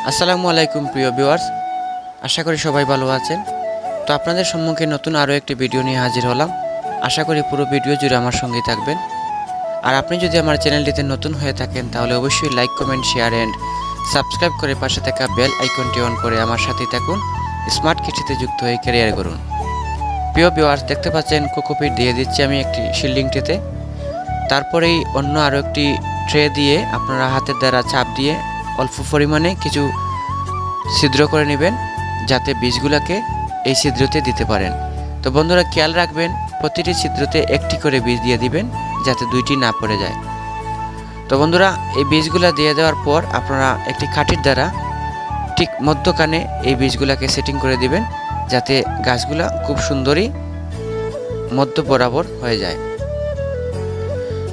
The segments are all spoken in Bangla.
আসসালামু আলাইকুম প্রিয় ভিউয়ার্স, আশা করি সবাই ভালো আছেন। তো আপনাদের সম্মুখে নতুন আরও একটি ভিডিও নিয়ে হাজির হলাম। আশা করি পুরো ভিডিও জুড়ে আমার সঙ্গেই থাকবেন। আর আপনি যদি আমার চ্যানেলটিতে নতুন হয়ে থাকেন তাহলে অবশ্যই like, comment, share and subscribe করে পাশে থাকা বেল আইকনটি অন করে আমার সাথেই থাকুন। স্মার্ট কৃষিতে যুক্ত হয়ে ক্যারিয়ার করুন। প্রিয় ভিউয়ার্স, দেখতে পাচ্ছেন কোকোপিট দিয়ে দিচ্ছি আমি একটি শিল্ডিং ট্রেতে। তারপরেই অন্য আরও একটি ট্রে দিয়ে আপনারা হাতের দ্বারা চাপ দিয়ে অল্প পরিমাণে কিছু ছিদ্র করে নেবেন, যাতে বীজগুলোকে এই ছিদ্রতে দিতে পারেন। তো বন্ধুরা, খেয়াল রাখবেন প্রতিটি ছিদ্রতে একটি করে বীজ দিয়ে দিবেন, যাতে দুইটি না পড়ে যায়। তো বন্ধুরা, এই বীজগুলো দিয়ে দেওয়ার পর আপনারা একটি কাঠির দ্বারা ঠিক মধ্যখানে এই বীজগুলোকে সেটিং করে দিবেন, যাতে গাছগুলা খুব সুন্দরই মধ্য বরাবর হয়ে যায়।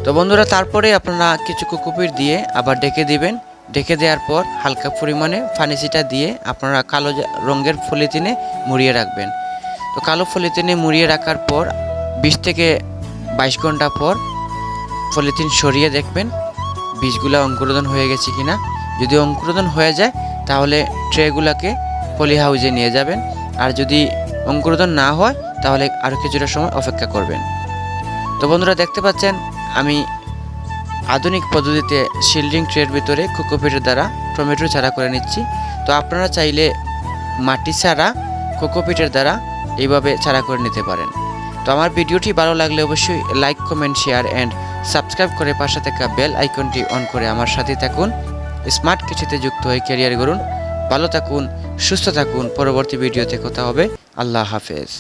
তো বন্ধুরা, তারপরে আপনারা কিছু কোকোপিট দিয়ে আবার ডেকে দিবেন। ডেকে দেওয়ার পর হালকা পরিমাণে ফানিসিটা দিয়ে আপনারা কালো রঙের পলিথিনে মুড়িয়ে রাখবেন। তো কালো পলিথিনে মুড়িয়ে রাখার পর 20 থেকে 22 ঘন্টা পর পলিথিন সরিয়ে দেখবেন বীজগুলো অঙ্কুরোদন হয়ে গেছে কিনা। যদি অঙ্কুরোদন হয়ে যায় তাহলে ট্রেগুলোকে পলি হাউসে নিয়ে যাবেন, আর যদি অঙ্কুরোদন না হয় তাহলে আরও কিছুটা সময় অপেক্ষা করবেন। তো বন্ধুরা, দেখতে পাচ্ছেন আমি আধুনিক পদ্ধতিতে শিল্ডিং ট্রের ভিতরে কোকোপিটের দ্বারা টমেটো চারা করে নিচ্ছি। তো আপনারা চাইলে মাটি ছাড়া কোকোপিটের দ্বারা এইভাবে চারা করে নিতে পারেন। তো আমার ভিডিওটি ভালো লাগলে অবশ্যই like, comment, share and subscribe করে পাশে থাকা বেল আইকনটি অন করে আমার সাথে থাকুন। স্মার্ট কৃষিতে যুক্ত হয়ে ক্যারিয়ার গড়ুন। ভালো থাকুন, সুস্থ থাকুন। পরবর্তী ভিডিওতে কথা হবে। আল্লাহ হাফেজ।